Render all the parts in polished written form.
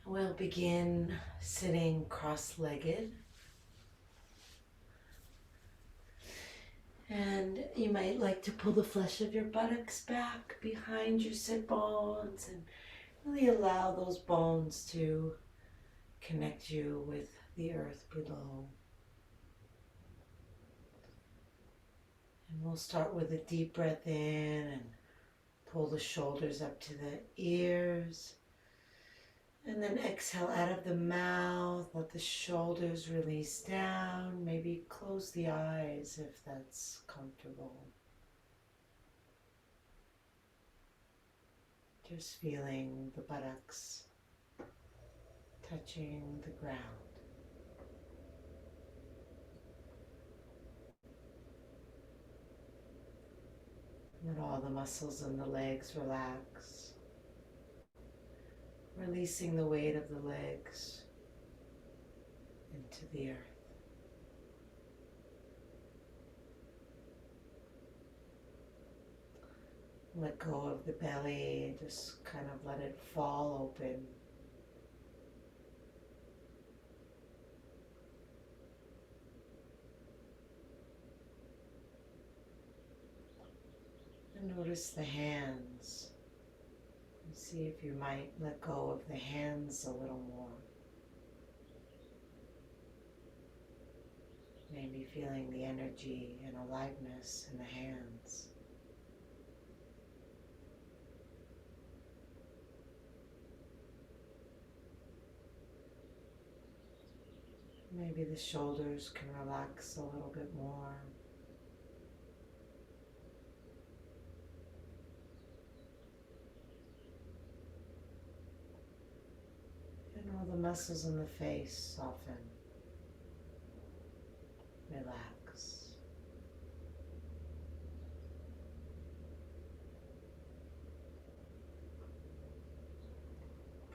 We'll begin sitting cross-legged. And you might like to pull the flesh of your buttocks back behind your sit bones and really allow those bones to connect you with the earth below. And we'll start with a deep breath in and pull the shoulders up to the ears. And then exhale out of the mouth, let the shoulders release down. Maybe close the eyes if that's comfortable. Just feeling the buttocks touching the ground. Let all the muscles in the legs relax. Releasing the weight of the legs into the earth. Let go of the belly, just kind of let it fall open. And notice the hands. And see if you might let go of the hands a little more. Maybe feeling the energy and aliveness in the hands. Maybe the shoulders can relax a little bit more. And all the muscles in the face soften. Relax.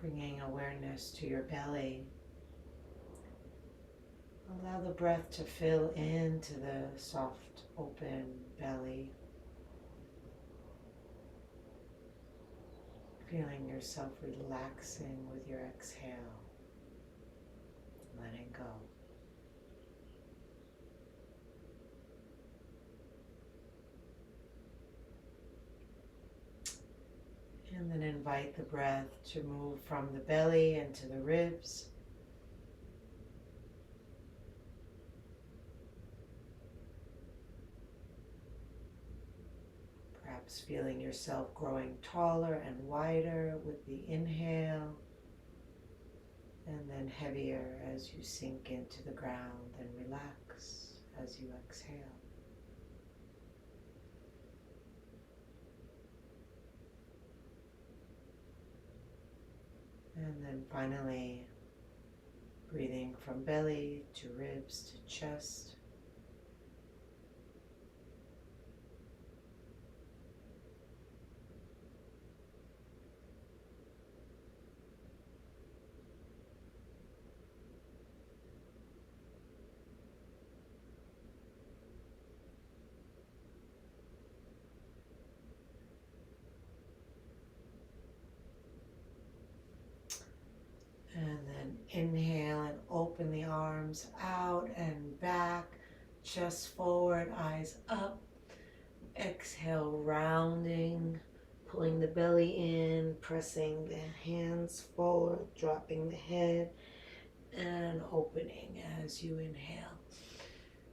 Bringing awareness to your belly. Allow the breath to fill into the soft, open belly. Feeling yourself relaxing with your exhale. Letting go. And then invite the breath to move from the belly into the ribs. Perhaps feeling yourself growing taller and wider with the inhale, and then heavier as you sink into the ground and relax as you exhale. And then finally, breathing from belly to ribs to chest. And then inhale and open the arms out and back, chest forward, eyes up. Exhale, rounding, pulling the belly in, pressing the hands forward, dropping the head, and opening as you inhale.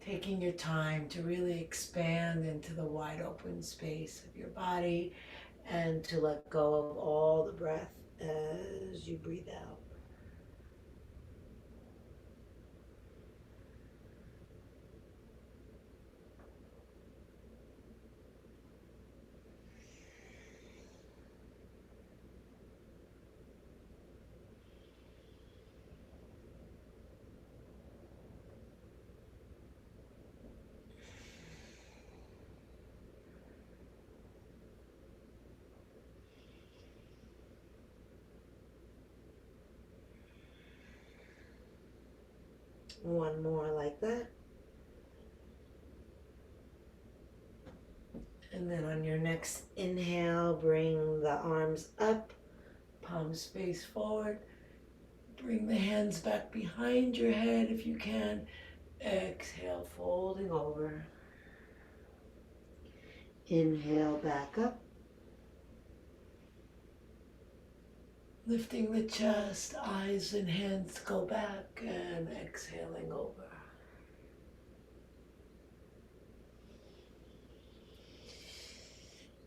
Taking your time to really expand into the wide open space of your body and to let go of all the breath as you breathe out. One more like that. And then on your next inhale, bring the arms up, palms face forward. Bring the hands back behind your head if you can. Exhale, folding over. Inhale, back up. Lifting the chest, eyes and hands go back, and exhaling over.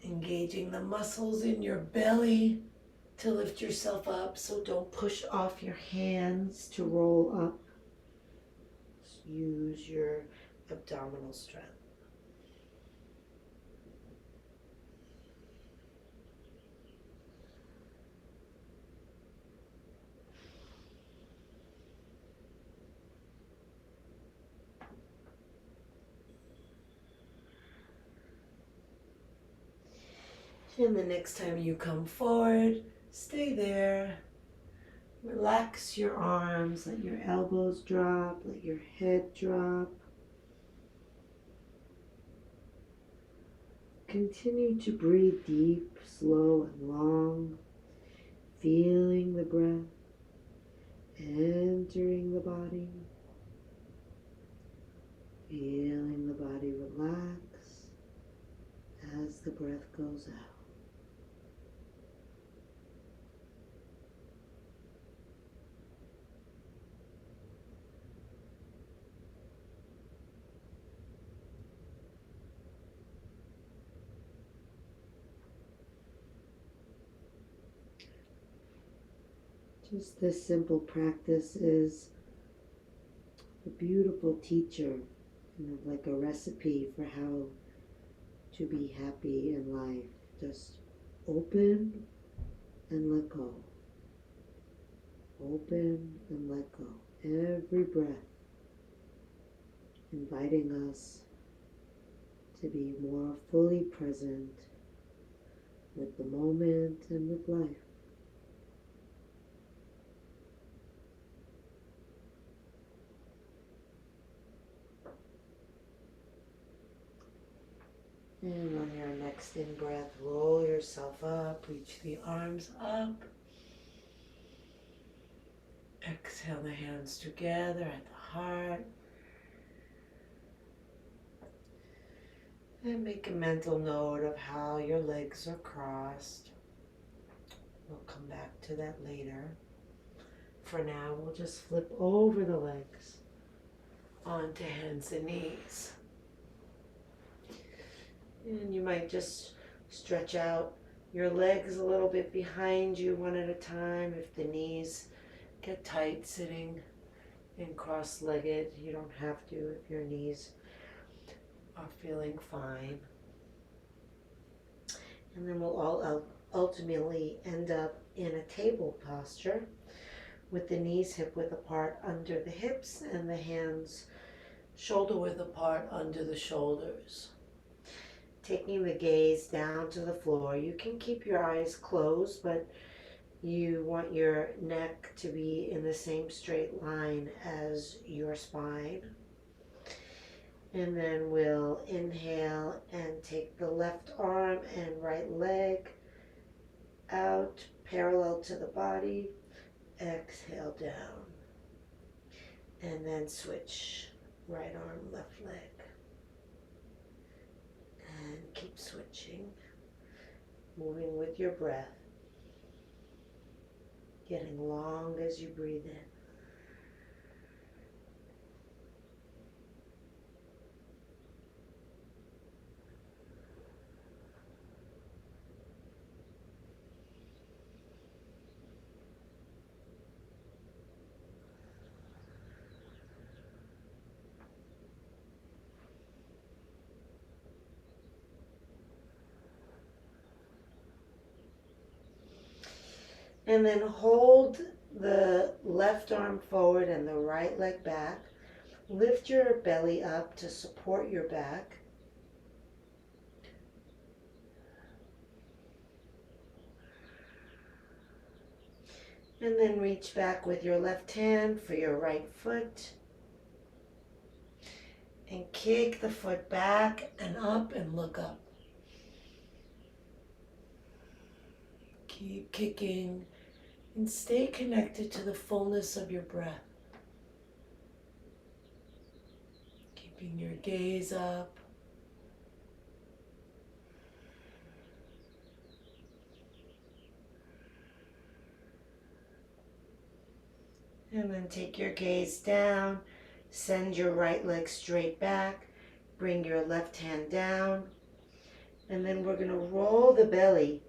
Engaging the muscles in your belly to lift yourself up, so don't push off your hands to roll up. Just use your abdominal strength. And the next time you come forward, stay there. Relax your arms, let your elbows drop, let your head drop. Continue to breathe deep, slow, and long, feeling the breath entering the body, feeling the body relax as the breath goes out. Just this simple practice is a beautiful teacher, like a recipe for how to be happy in life. Just open and let go. Open and let go. Every breath inviting us to be more fully present with the moment and with life. And on your next in-breath, roll yourself up, reach the arms up. Exhale the hands together at the heart. And make a mental note of how your legs are crossed. We'll come back to that later. For now, we'll just flip over the legs onto hands and knees. And you might just stretch out your legs a little bit behind you one at a time. If the knees get tight sitting in cross-legged, you don't have to if your knees are feeling fine. And then we'll all ultimately end up in a table posture with the knees hip-width apart under the hips and the hands shoulder-width apart under the shoulders. Taking the gaze down to the floor. You can keep your eyes closed, but you want your neck to be in the same straight line as your spine. And then we'll inhale and take the left arm and right leg out parallel to the body. Exhale down. And then switch. Right arm, left leg. And keep switching, moving with your breath, getting long as you breathe in. And then hold the left arm forward and the right leg back. Lift your belly up to support your back. And then reach back with your left hand for your right foot. And kick the foot back and up and look up. Keep kicking And stay connected to the fullness of your breath. Keeping your gaze up. And then take your gaze down. Send your right leg straight back. Bring your left hand down. And then we're going to roll the belly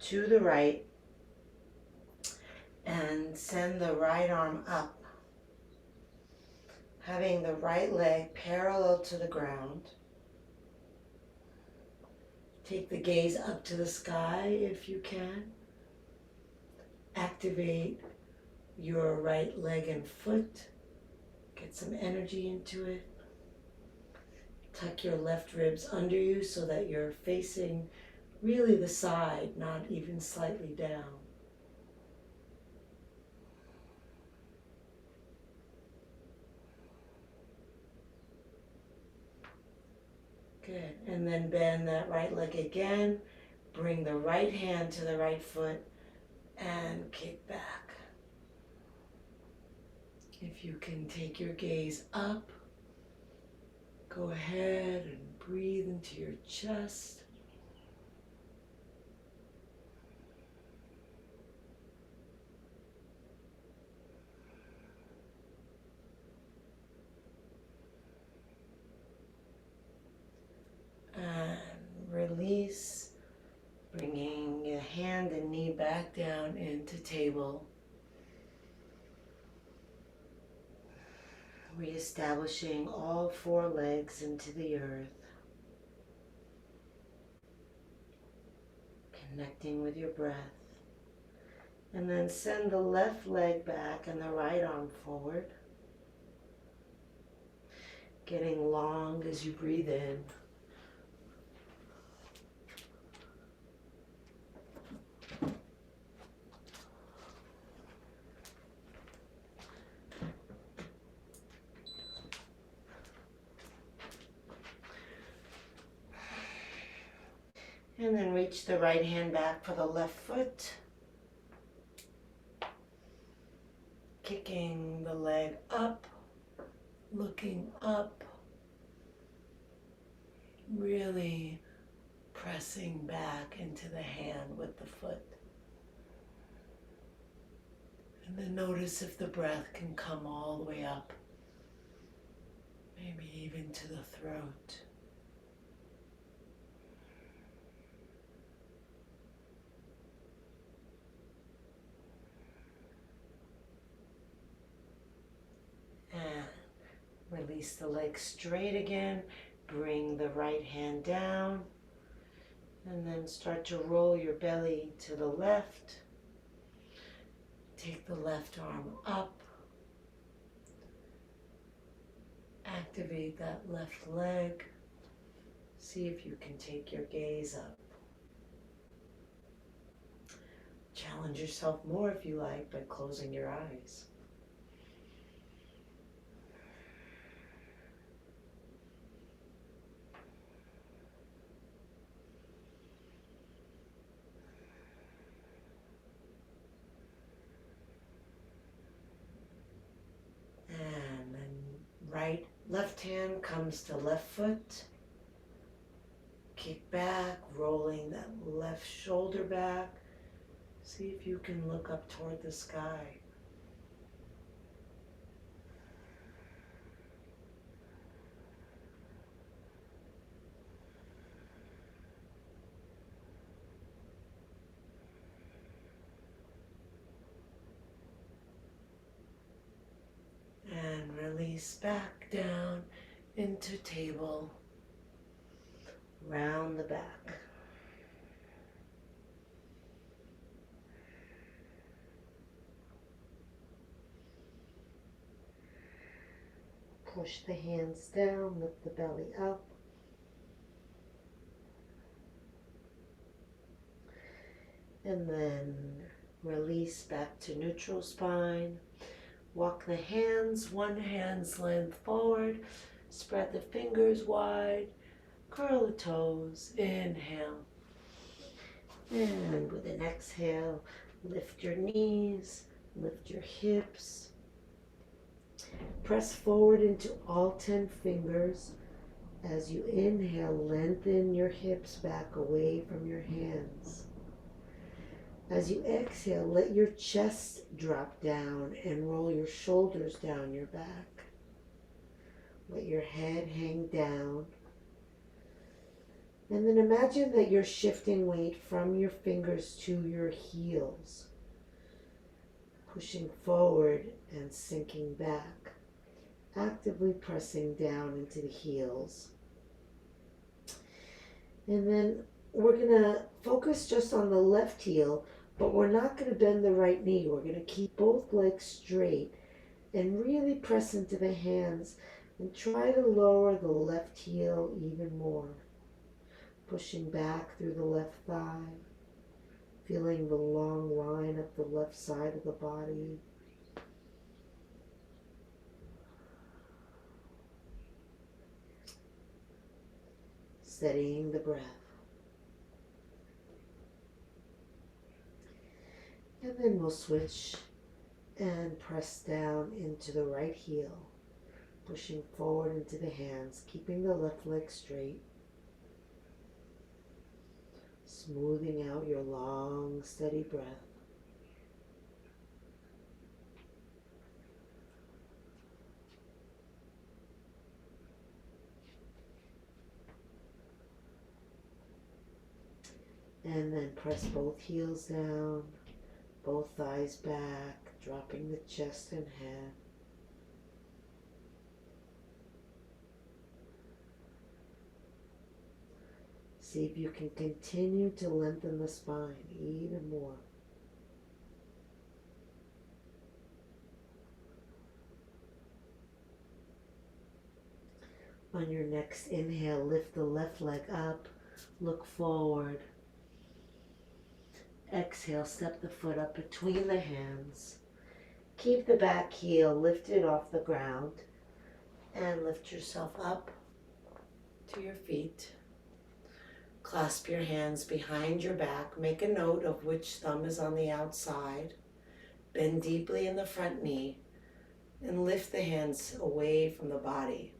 to the right and send the right arm up. Having the right leg parallel to the ground. Take the gaze up to the sky if you can. Activate your right leg and foot. Get some energy into it. Tuck your left ribs under you so that you're facing really the side, not even slightly down. Good. And then bend that right leg again. Bring the right hand to the right foot and kick back. If you can take your gaze up, go ahead and breathe into your chest. And release, bringing your hand and knee back down into table. Reestablishing all four legs into the earth. Connecting with your breath. And then send the left leg back and the right arm forward. Getting long as you breathe in. And then reach the right hand back for the left foot. Kicking the leg up, looking up, really pressing back into the hand with the foot. And then notice if the breath can come all the way up, maybe even to the throat. And release the leg straight again. Bring the right hand down. And then start to roll your belly to the left. Take the left arm up. Activate that left leg. See if you can take your gaze up. Challenge yourself more if you like by closing your eyes. And then left hand comes to left foot. Kick back, rolling that left shoulder back. See if you can look up toward the sky. And release back down into table, round the back. Push the hands down, lift the belly up. And then release back to neutral spine. Walk the hands, one hand's length forward. Spread the fingers wide. Curl the toes. Inhale. And with an exhale, Lift your knees, lift your hips. Press forward into all 10 fingers. As you inhale, lengthen your hips back away from your hands. As you exhale, let your chest drop down and roll your shoulders down your back. Let your head hang down. And then imagine that you're shifting weight from your fingers to your heels, pushing forward and sinking back, actively pressing down into the heels. And then we're going to focus just on the left heel, but we're not going to bend the right knee. We're going to keep both legs straight and really press into the hands and try to lower the left heel even more. Pushing back through the left thigh, feeling the long line up the left side of the body. Steadying the breath. And then we'll switch and press down into the right heel, pushing forward into the hands, keeping the left leg straight. Smoothing out your long, steady breath. And then press both heels down, both thighs back, dropping the chest and head. See if you can continue to lengthen the spine even more. On your next inhale, lift the left leg up, look forward. Exhale, step the foot up between the hands. Keep the back heel lifted off the ground and lift yourself up to your feet. Clasp your hands behind your back. Make a note of which thumb is on the outside. Bend deeply in the front knee and lift the hands away from the body.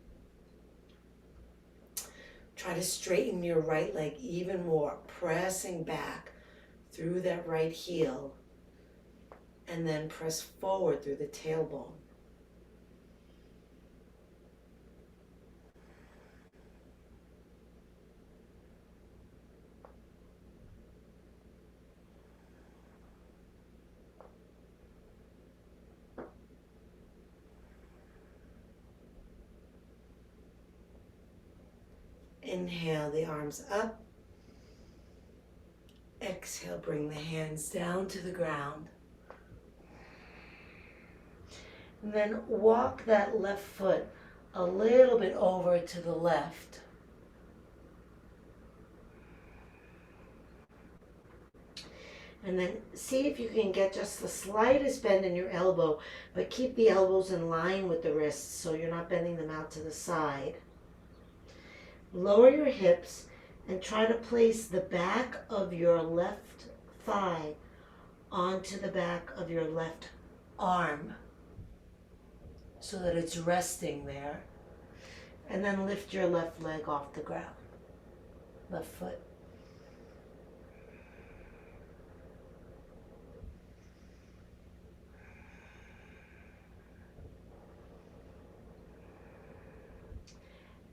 Try to straighten your right leg even more, pressing back through that right heel, and then press forward through the tailbone. Inhale the arms up. Exhale, bring the hands down to the ground. And then walk that left foot a little bit over to the left. And then see if you can get just the slightest bend in your elbow, but keep the elbows in line with the wrists so you're not bending them out to the side. Lower your hips and try to place the back of your left thigh onto the back of your left arm so that it's resting there. And then lift your left leg off the ground, left foot.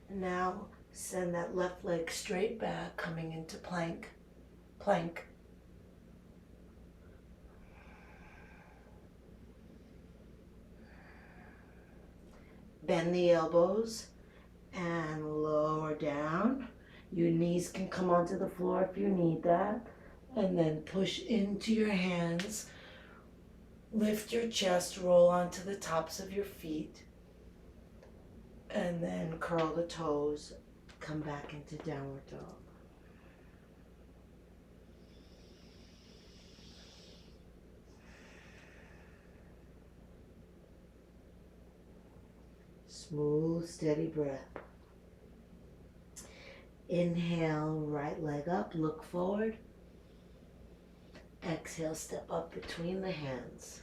Now send that left leg straight back, coming into plank. Plank. Bend the elbows and lower down. Your knees can come onto the floor if you need that. And then push into your hands. Lift your chest, roll onto the tops of your feet. And then curl the toes. Come back into downward dog. Smooth, steady breath. Inhale, right leg up, look forward. Exhale, step up between the hands.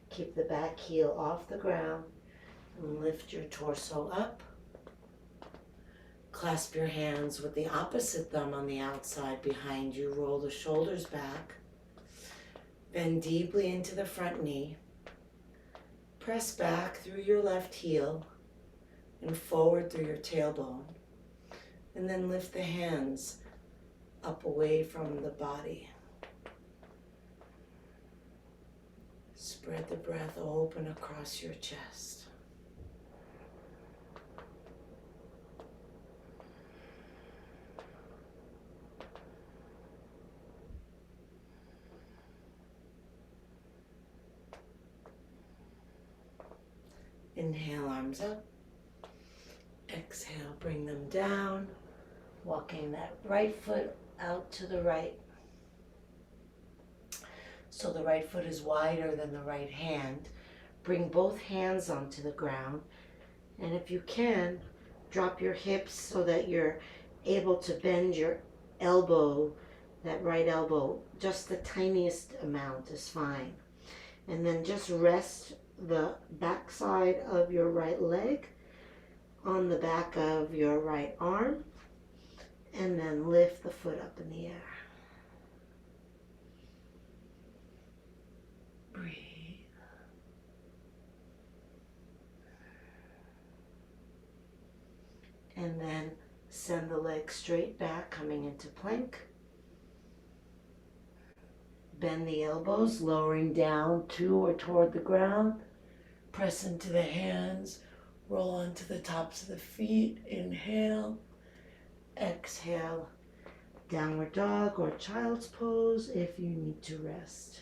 Keep the back heel off the ground and lift your torso up. Clasp your hands with the opposite thumb on the outside behind you. Roll the shoulders back. Bend deeply into the front knee. Press back through your left heel and forward through your tailbone. And then lift the hands up away from the body. Spread the breath open across your chest. Inhale, arms up. Exhale, bring them down. Walking that right foot out to the right. So the right foot is wider than the right hand. Bring both hands onto the ground. And if you can, drop your hips so that you're able to bend your elbow, that right elbow, just the tiniest amount is fine. And then just rest the back side of your right leg on the back of your right arm, and then lift the foot up in the air. Breathe. And then send the leg straight back, coming into plank. Bend the elbows, lowering down to or toward the ground. Press into the hands. Roll onto the tops of the feet. Inhale. Exhale. Downward dog or child's pose if you need to rest.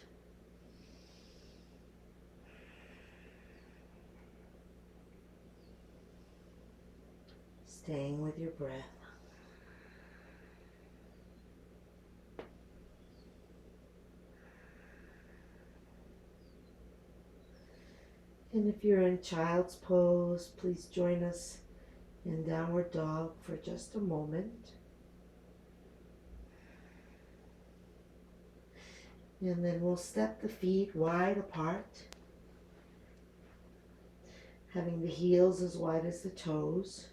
Staying with your breath. And if you're in child's pose, please join us in downward dog for just a moment. And then we'll step the feet wide apart, having the heels as wide as the toes.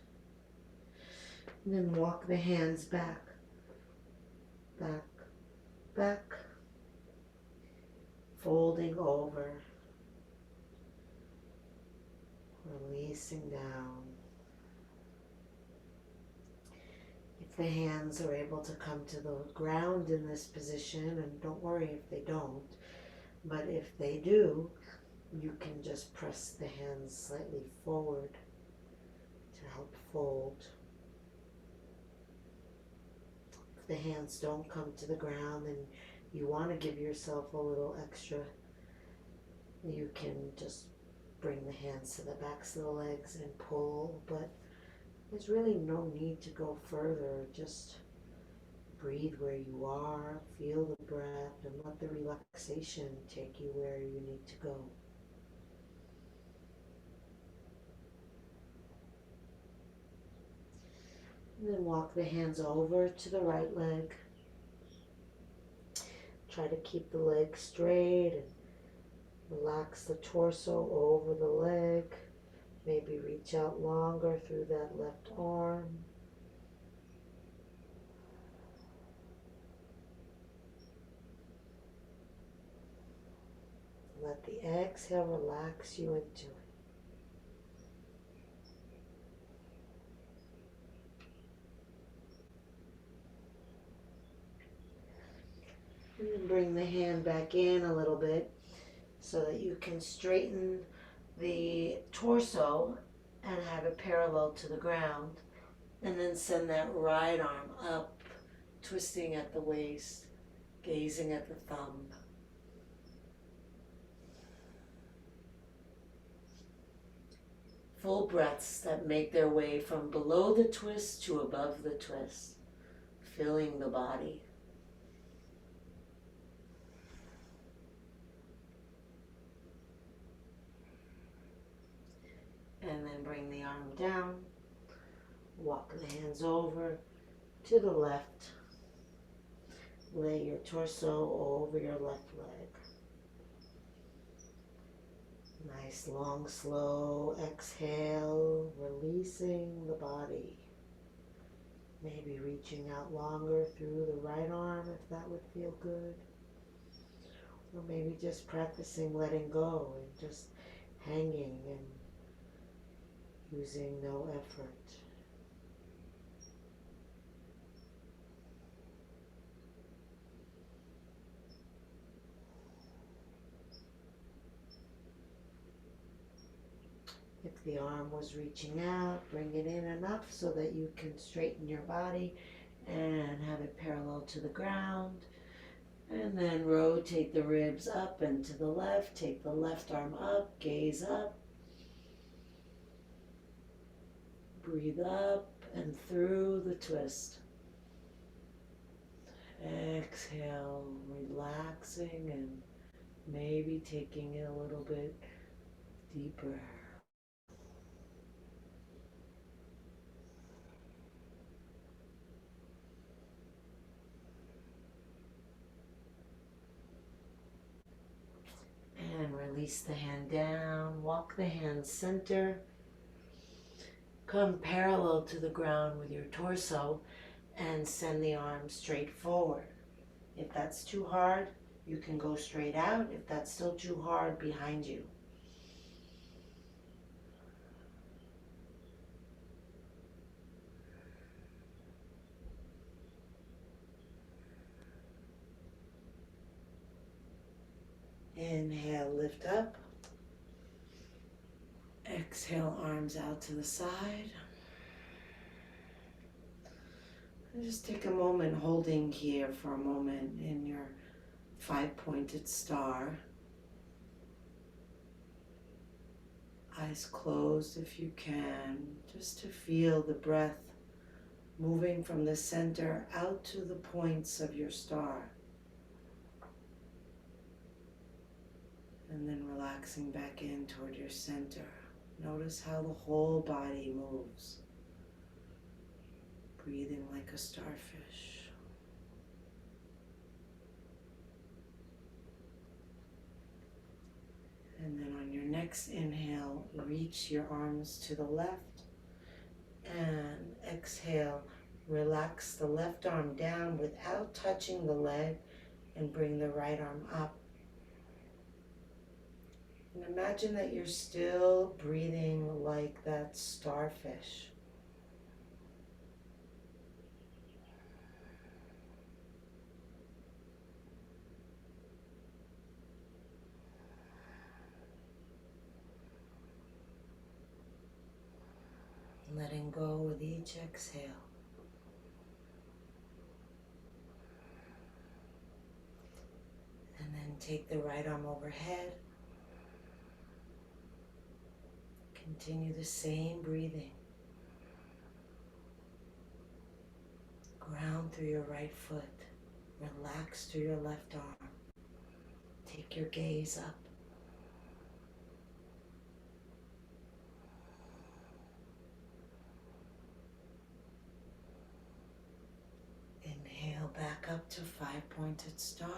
And then walk the hands back, back, back, folding over, releasing down. If the hands are able to come to the ground in this position, and don't worry if they don't, but if they do, you can just press the hands slightly forward to help fold. If the hands don't come to the ground and you want to give yourself a little extra, you can just bring the hands to the backs of the legs and pull, but there's really no need to go further. Just breathe where you are, feel the breath, and let the relaxation take you where you need to go. And then walk the hands over to the right leg. Try to keep the leg straight and relax the torso over the leg. Maybe reach out longer through that left arm. Let the exhale relax you into it. And then bring the hand back in a little bit so that you can straighten the torso and have it parallel to the ground. And then send that right arm up, twisting at the waist, gazing at the thumb. Full breaths that make their way from below the twist to above the twist, filling the body. And then bring the arm down, walk the hands over to the left, Lay your torso over your left leg. Nice, long, slow exhale, releasing the body. Maybe reaching out longer through the right arm if that would feel good. Or maybe just practicing letting go and just hanging and using no effort. If the arm was reaching out, bring it in enough so that you can straighten your body and have it parallel to the ground. And then rotate the ribs up and to the left. Take the left arm up, gaze up. Breathe up and through the twist. Exhale, relaxing and maybe taking it a little bit deeper. And release the hand down. Walk the hand center. Come parallel to the ground with your torso and send the arms straight forward. If that's too hard, you can go straight out. If that's still too hard, behind you. Inhale, lift up. Exhale, arms out to the side. And just take a moment holding here for a moment in your 5-pointed star. Eyes closed if you can, just to feel the breath moving from the center out to the points of your star. And then relaxing back in toward your center. Notice how the whole body moves. Breathing like a starfish. And then on your next inhale, reach your arms to the left. And exhale, relax the left arm down without touching the leg and bring the right arm up. And imagine that you're still breathing like that starfish. Letting go with each exhale. And then take the right arm overhead. Continue the same breathing. Ground through your right foot. Relax through your left arm. Take your gaze up. Inhale back up to 5-pointed star.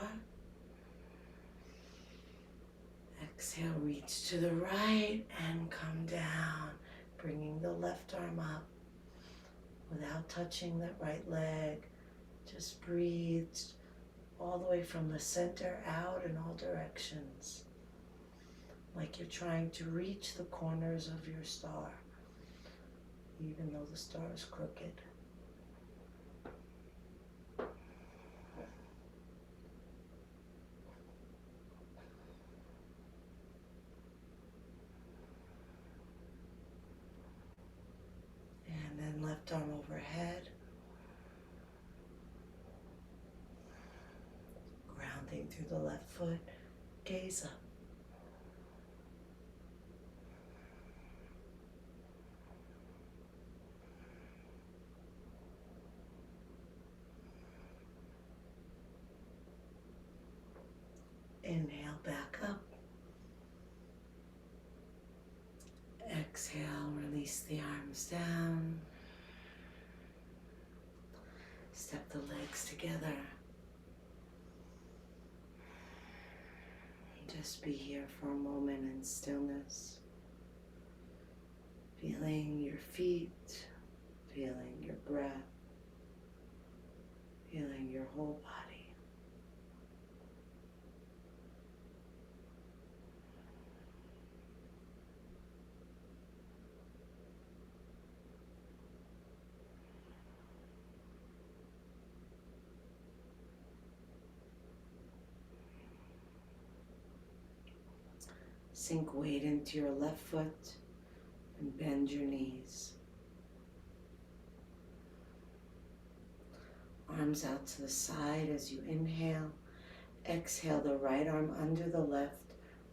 Exhale, reach to the right and come down, bringing the left arm up without touching that right leg. Just breathe all the way from the center out in all directions, like you're trying to reach the corners of your star, even though the star is crooked. And then left arm overhead. Grounding through the left foot, gaze up. Inhale back up. Exhale, release the arms down. Step the legs together. Just be here for a moment in stillness, feeling your feet, feeling your breath, feeling your whole body. Sink weight into your left foot and bend your knees. Arms out to the side as you inhale. Exhale the right arm under the left,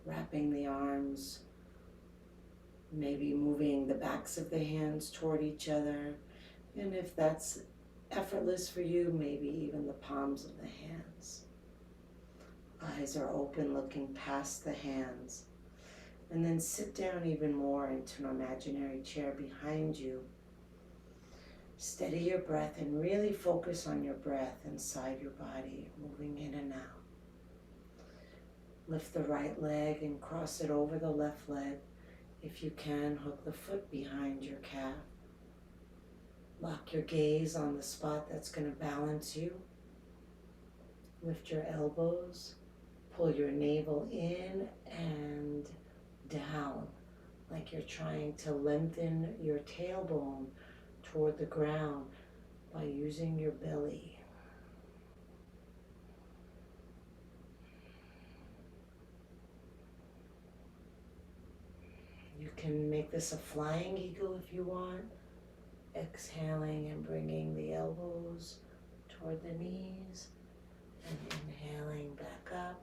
wrapping the arms, maybe moving the backs of the hands toward each other. And if that's effortless for you, maybe even the palms of the hands. Eyes are open, looking past the hands. And then sit down even more into an imaginary chair behind you. Steady your breath and really focus on your breath inside your body, moving in and out. Lift the right leg and cross it over the left leg. If you can, hook the foot behind your calf. Lock your gaze on the spot that's going to balance you. Lift your elbows. Pull your navel in and down, like you're trying to lengthen your tailbone toward the ground by using your belly. You can make this a flying eagle if you want, exhaling and bringing the elbows toward the knees and inhaling back up.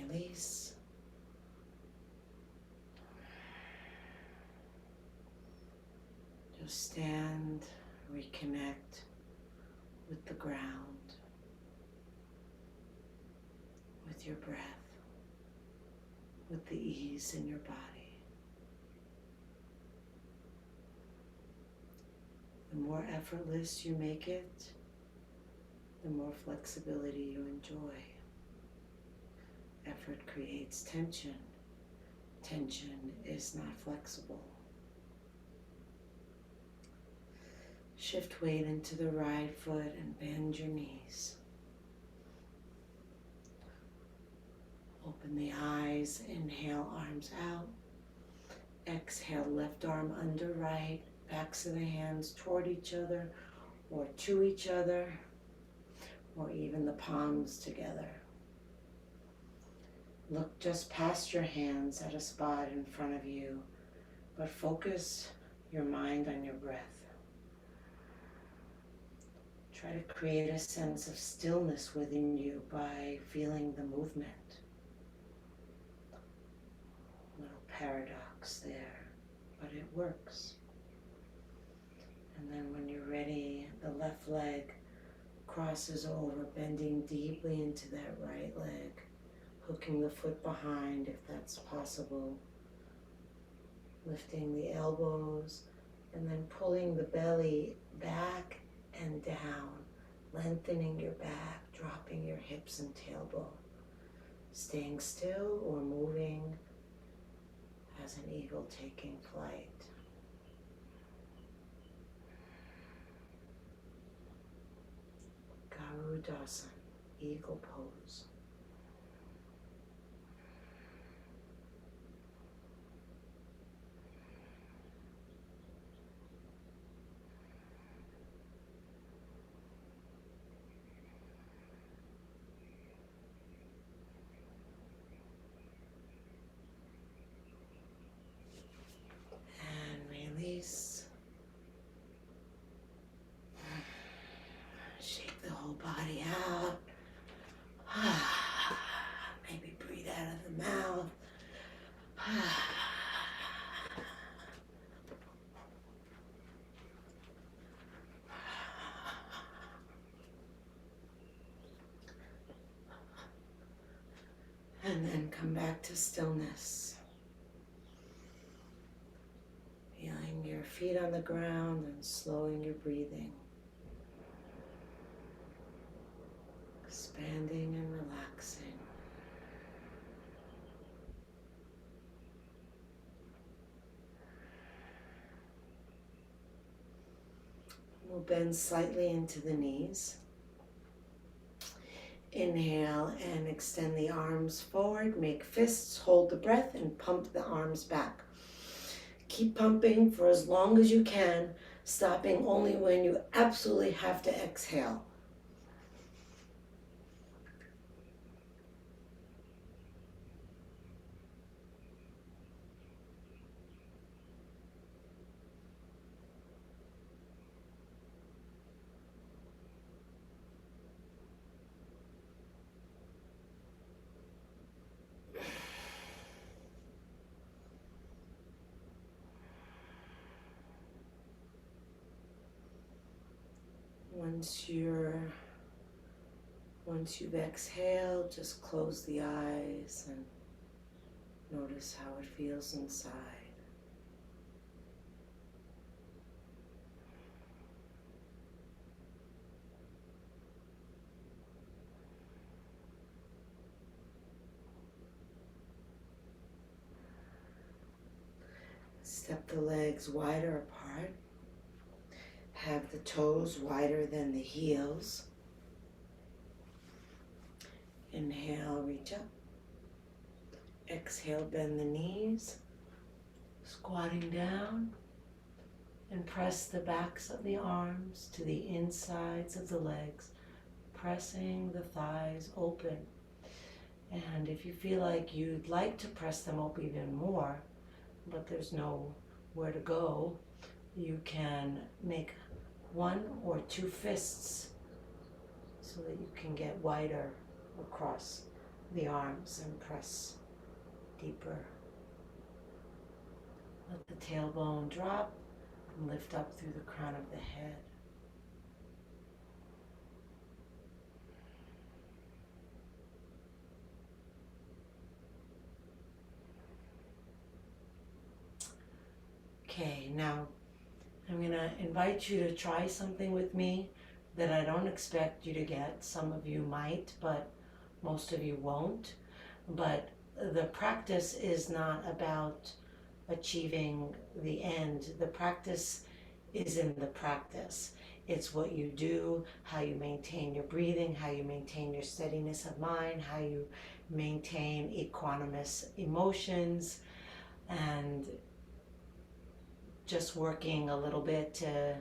Release. Just stand, reconnect with the ground, with your breath, with the ease in your body. The more effortless you make it, the more flexibility you enjoy. Effort creates tension. Tension is not flexible. Shift weight into the right foot and bend your knees. Open the eyes, inhale, arms out. Exhale, left arm under right, backs of the hands toward each other or to each other, or even the palms together. Look just past your hands at a spot in front of you, but focus your mind on your breath. Try to create a sense of stillness within you by feeling the movement. A little paradox there, but it works. And then when you're ready, the left leg crosses over, bending deeply into that right leg. Hooking the foot behind if that's possible, lifting the elbows, and then pulling the belly back and down, lengthening your back, dropping your hips and tailbone, staying still or moving as an eagle taking flight. Garudasana, eagle pose. Release. Shake the whole body out. And then come back to stillness. Feeling your feet on the ground and slowing your breathing. Expanding and relaxing. We'll bend slightly into the knees. Inhale and extend the arms forward. Make fists, hold the breath, and pump the arms back. Keep pumping for as long as you can, stopping only when you absolutely have to exhale. Once you've exhaled, just close the eyes and notice how it feels inside. Step the legs wider apart. Have the toes wider than the heels. Inhale, reach up. Exhale, bend the knees. Squatting down. And press the backs of the arms to the insides of the legs, pressing the thighs open. And if you feel like you'd like to press them open even more, but there's nowhere to go, you can make 1 or 2 fists so that you can get wider across the arms and press deeper. Let the tailbone drop and lift up through the crown of the head. Okay, now I'm going to invite you to try something with me that I don't expect you to get. Some of you might, but most of you won't. But the practice is not about achieving the end. The practice is in the practice. It's what you do, how you maintain your breathing, how you maintain your steadiness of mind, how you maintain equanimous emotions, and just working a little bit to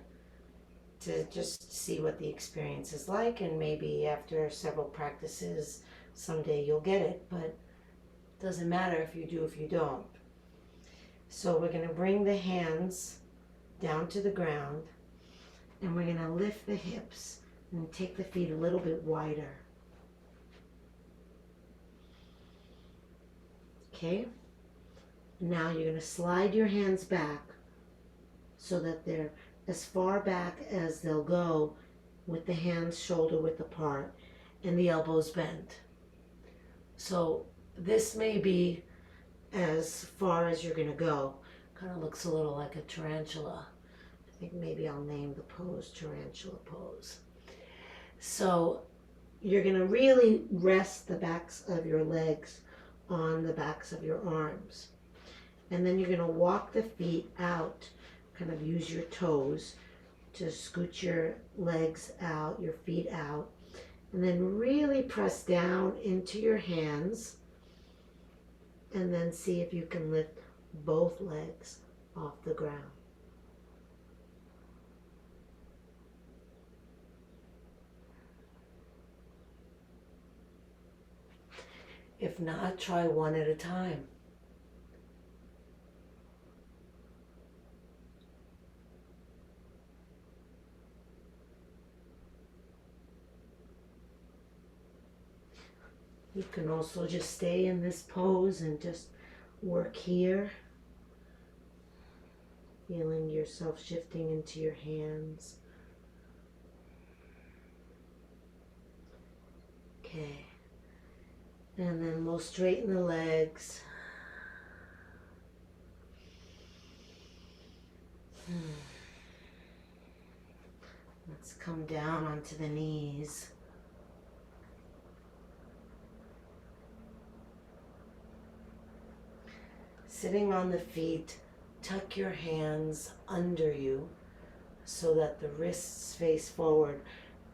just see what the experience is like, and maybe after several practices someday you'll get it, but it doesn't matter if you do, if you don't. So we're going to bring the hands down to the ground, and we're going to lift the hips and take the feet a little bit wider. Okay? Now you're going to slide your hands back so that they're as far back as they'll go with the hands shoulder width apart and the elbows bent. So this may be as far as you're going to go. Kind of looks a little like a tarantula. I think maybe I'll name the pose Tarantula Pose. So you're going to really rest the backs of your legs on the backs of your arms. And then you're going to walk the feet out, kind of use your toes to scoot your legs out, your feet out, and then really press down into your hands, and then see if you can lift both legs off the ground. If not, try one at a time. You can also just stay in this pose and just work here, feeling yourself shifting into your hands. Okay. And then we'll straighten the legs. Let's come down onto the knees. Sitting on the feet, tuck your hands under you so that the wrists face forward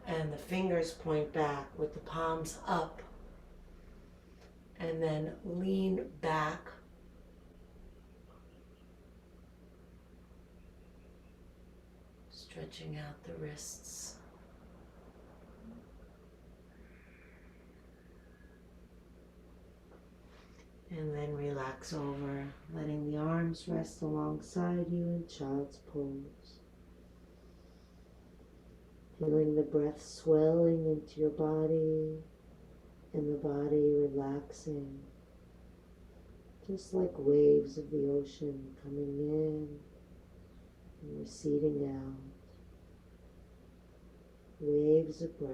and the fingers point back with the palms up. And then lean back. Stretching out the wrists. And then relax over, letting the arms rest alongside you in child's pose. Feeling the breath swelling into your body and the body relaxing. Just like waves of the ocean coming in and receding out. Waves of breath.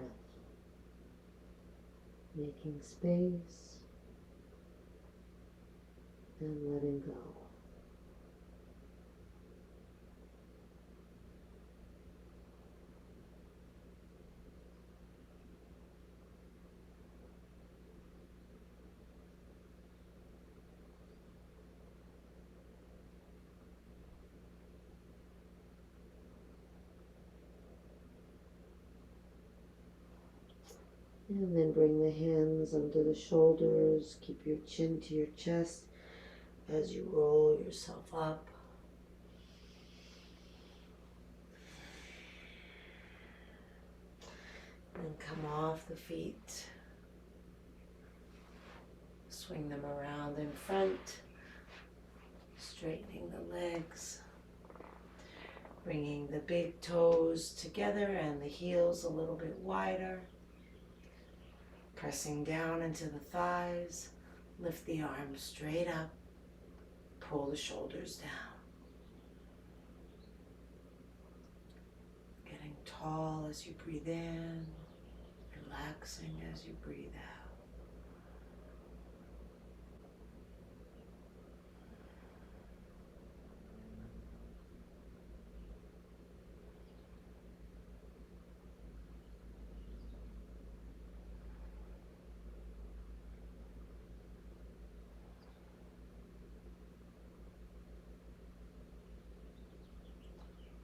Making space and letting go. And then bring the hands under the shoulders. Keep your chin to your chest as you roll yourself up. And come off the feet. Swing them around in front. Straightening the legs. Bringing the big toes together and the heels a little bit wider. Pressing down into the thighs. Lift the arms straight up. Pull the shoulders down. Getting tall as you breathe in. Relaxing as you breathe out.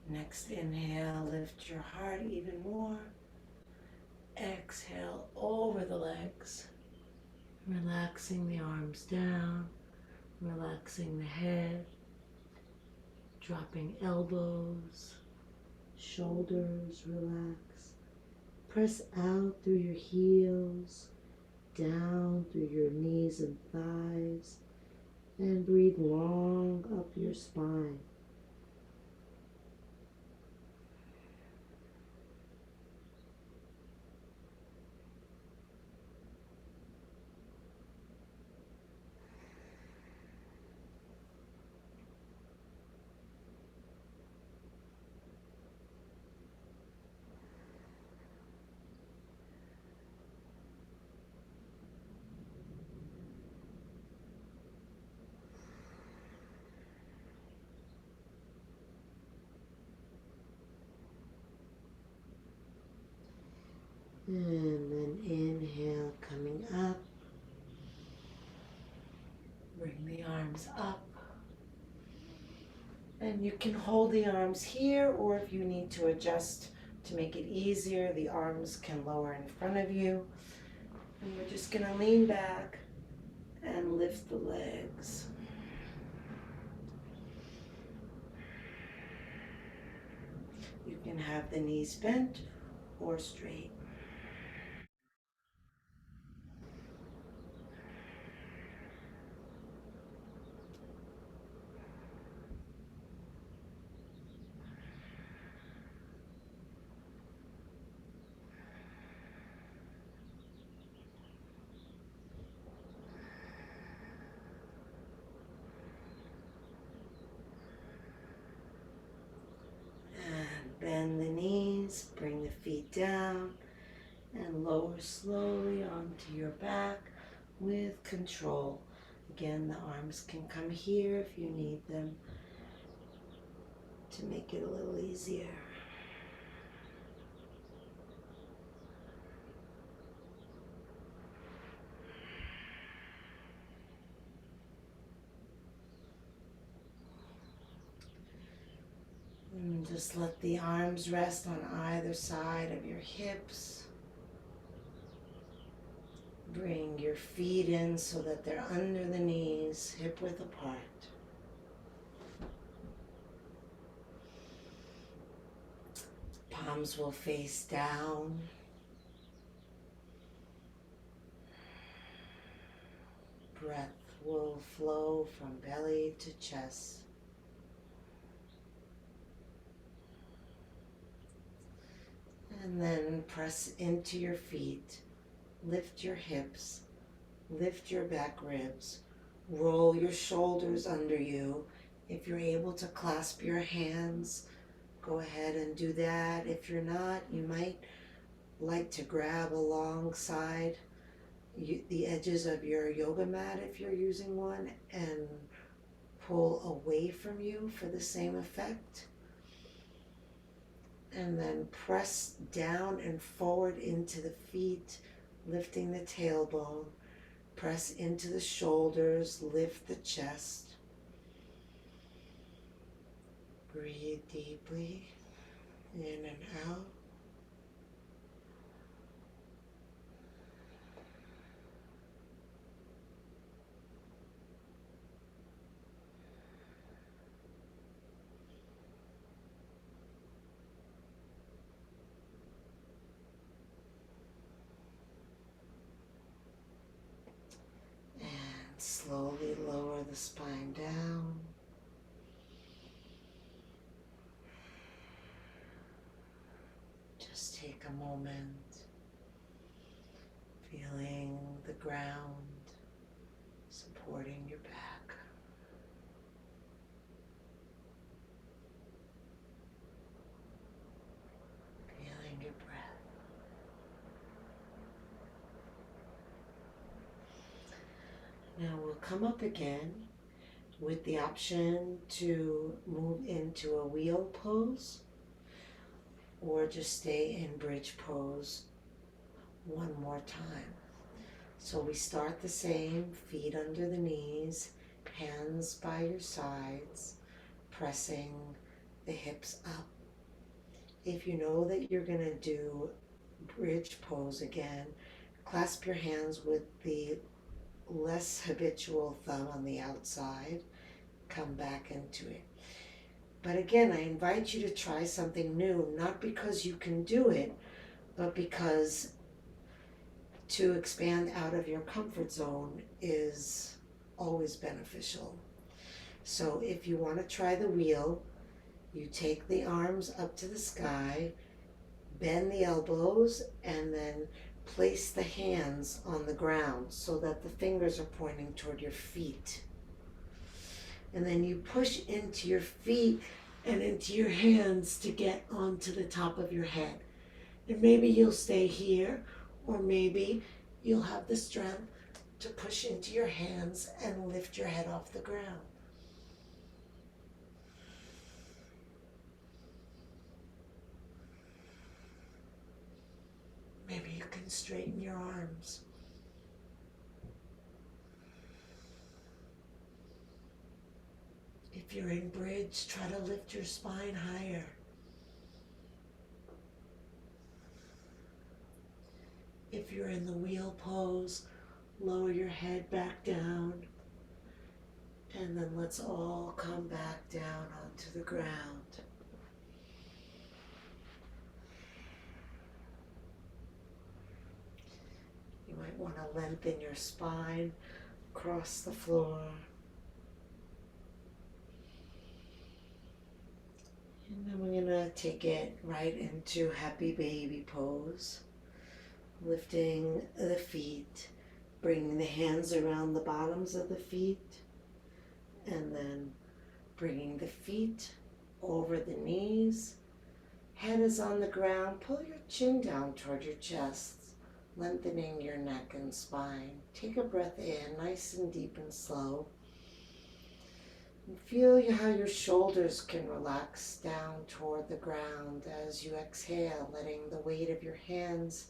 Next inhale, lift your heart even more. Exhale over the legs. Relaxing the arms down. Relaxing the head. Dropping elbows. Shoulders relax. Press out through your heels. Down through your knees and thighs. And breathe long up your spine. And then inhale, coming up. Bring the arms up. And you can hold the arms here, or if you need to adjust to make it easier, the arms can lower in front of you. And we're just going to lean back and lift the legs. You can have the knees bent or straight. Bend the knees, bring the feet down, and lower slowly onto your back. with control. Again, the arms can come here if you need them to make it a little easier. And just let the arms rest on either side of your hips. Bring your feet in so that they're under the knees, hip width apart. Palms will face down. Breath will flow from belly to chest. And then press into your feet. Lift your hips. Lift your back ribs. Roll your shoulders under you. If you're able to clasp your hands, go ahead and do that. If you're not, you might like to grab alongside the edges of your yoga mat if you're using one and pull away from you for the same effect. And then press down and forward into the feet, lifting the tailbone. Press into the shoulders, lift the chest. Breathe deeply, in and out. And slowly lower the spine down. Just take a moment, feeling the ground supporting your back. Feeling your breath. Now we'll come up again with the option to move into a wheel pose or just stay in bridge pose one more time. So we start the same, feet under the knees, hands by your sides, pressing the hips up. If you know that you're going to do bridge pose again, clasp your hands with the less habitual thumb on the outside, come back into it. But again, I invite you to try something new, not because you can do it, but because to expand out of your comfort zone is always beneficial. So if you want to try the wheel, you take the arms up to the sky, bend the elbows, and then place the hands on the ground so that the fingers are pointing toward your feet. And then you push into your feet and into your hands to get onto the top of your head. And maybe you'll stay here, or maybe you'll have the strength to push into your hands and lift your head off the ground. Maybe you can straighten your arms. If you're in bridge, try to lift your spine higher. If you're in the wheel pose, lower your head back down. And then let's all come back down onto the ground. You might want to lengthen your spine across the floor. And then we're going to take it right into happy baby pose. Lifting the feet, bringing the hands around the bottoms of the feet, and then bringing the feet over the knees. Head is on the ground. Pull your chin down toward your chest. lengthening your neck and spine. Take a breath in, nice and deep and slow. And feel how your shoulders can relax down toward the ground as you exhale, letting the weight of your hands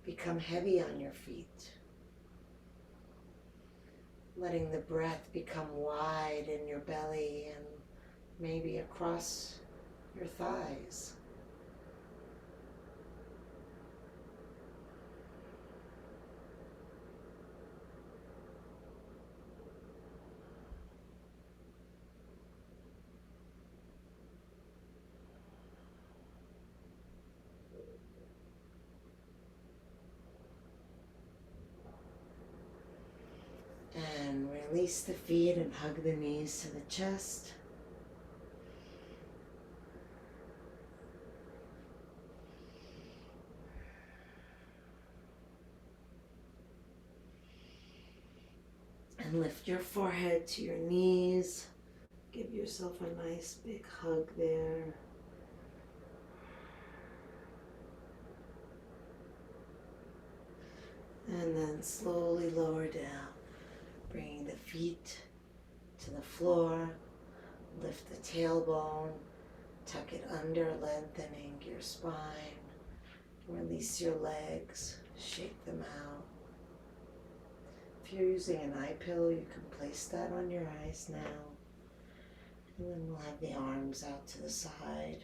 become heavy on your feet. Letting the breath become wide in your belly and maybe across your thighs. And release the feet and hug the knees to the chest. And lift your forehead to your knees. Give yourself a nice big hug there. And then slowly lower down, bringing the feet to the floor. Lift the tailbone, tuck it under, lengthening your spine. Release your legs, shake them out. If you're using an eye pillow, you can place that on your eyes now. And then we'll have the arms out to the side,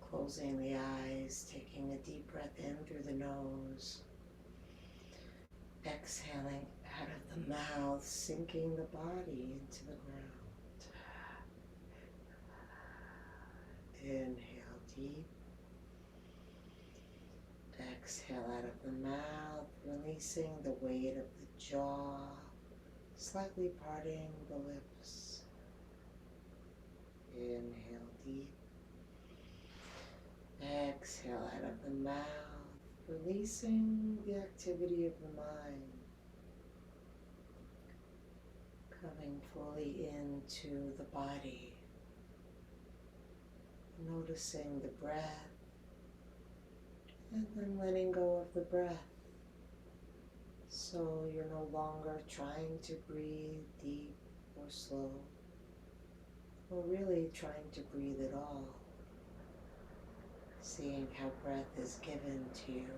closing the eyes, taking a deep breath in through the nose. Exhaling out of the mouth, sinking the body into the ground. Inhale deep. Exhale out of the mouth, releasing the weight of the jaw, slightly parting the lips. Inhale deep. Exhale out of the mouth, releasing the activity of the mind. Coming fully into the body. Noticing the breath. And then letting go of the breath. So you're no longer trying to breathe deep or slow, or really trying to breathe at all. Seeing how breath is given to you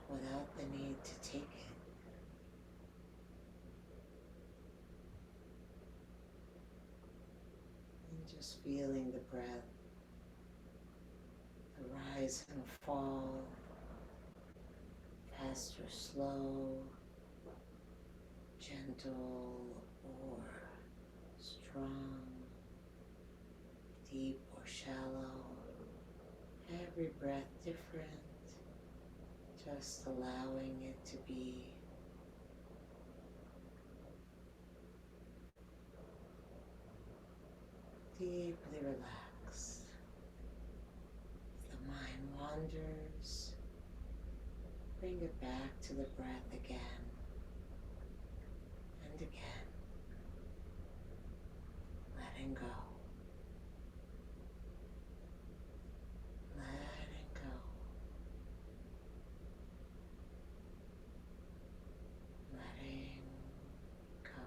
without the need to take it. And just feeling the breath, the rise and fall, fast or slow, gentle or strong, deep or shallow. Every breath different, just allowing it to be. Deeply relaxed. If the mind wanders, bring it back to the breath again and again, letting go. Letting go. Letting go.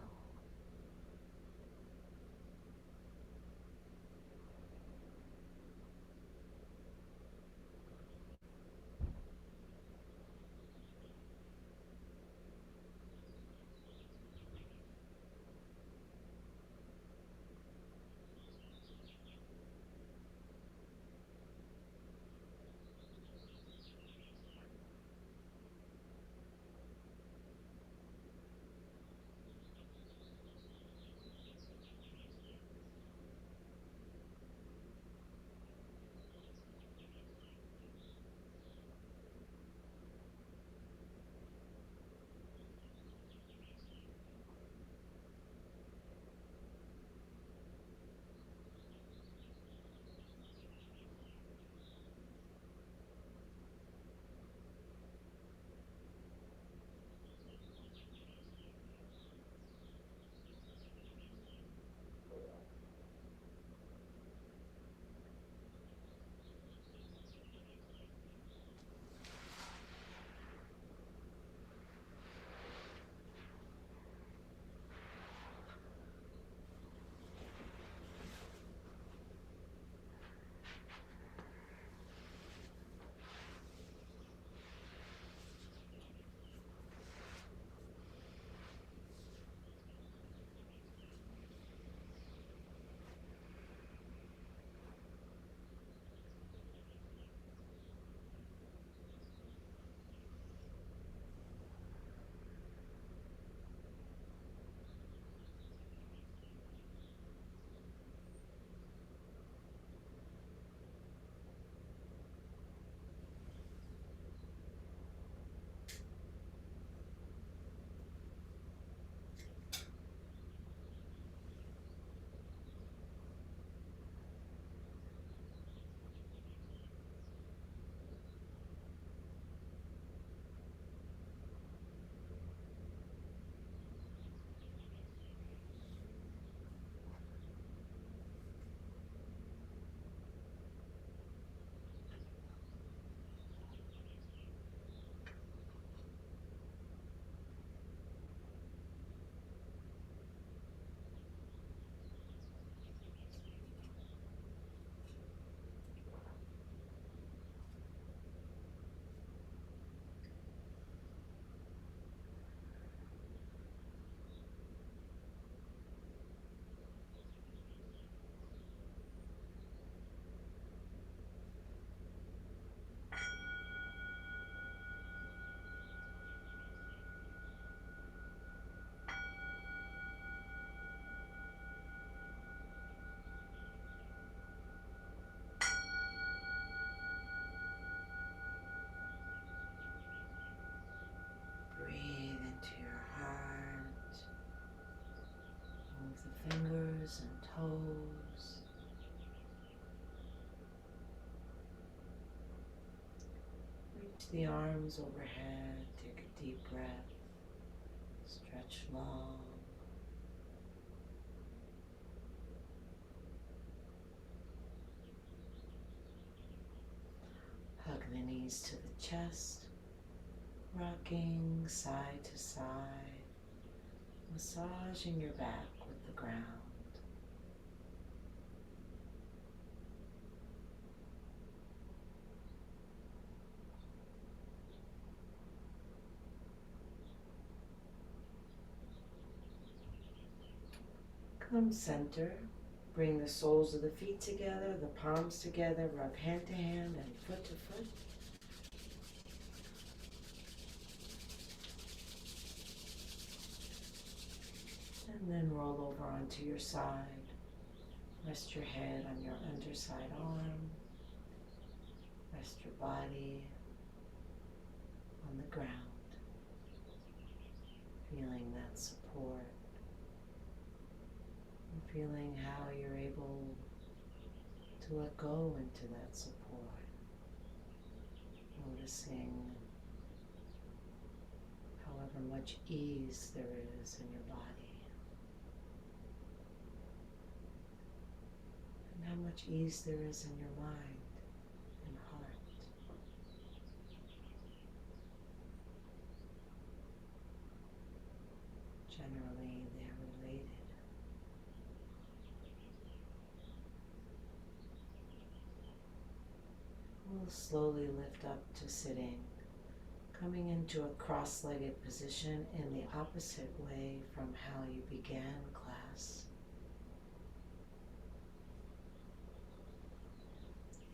fingers and toes. Reach the arms overhead, take a deep breath, stretch long. Hug the knees to the chest, rocking side to side, massaging your back with the ground. Come center. Bring the soles of the feet together, the palms together, rub hand to hand and foot to foot. And then roll over onto your side. Rest your head on your underside arm. Rest your body on the ground. Feeling that support. And feeling how you're able to let go into that support. Noticing however much ease there is in your body. And how much ease there is in your mind and heart. Generally, they're related. We'll slowly lift up to sitting, coming into a cross-legged position in the opposite way from how you began class.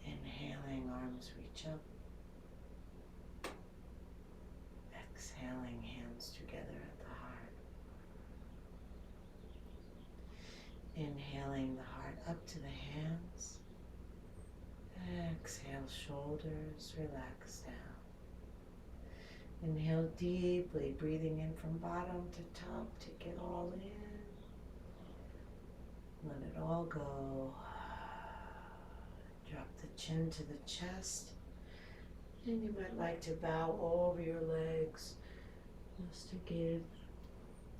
Inhaling, arms reach up. Exhaling, hands together at the heart. Inhaling the heart up to the hands. Exhale, shoulders relax down. Inhale deeply, breathing in from bottom to top. Take it all in. Let it all go. Drop the chin to the chest. And you might like to bow over your legs just to give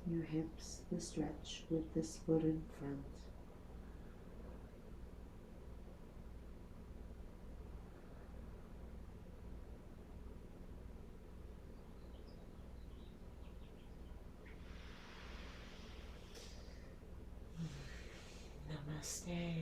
your hips the stretch with this foot in front. Namaste.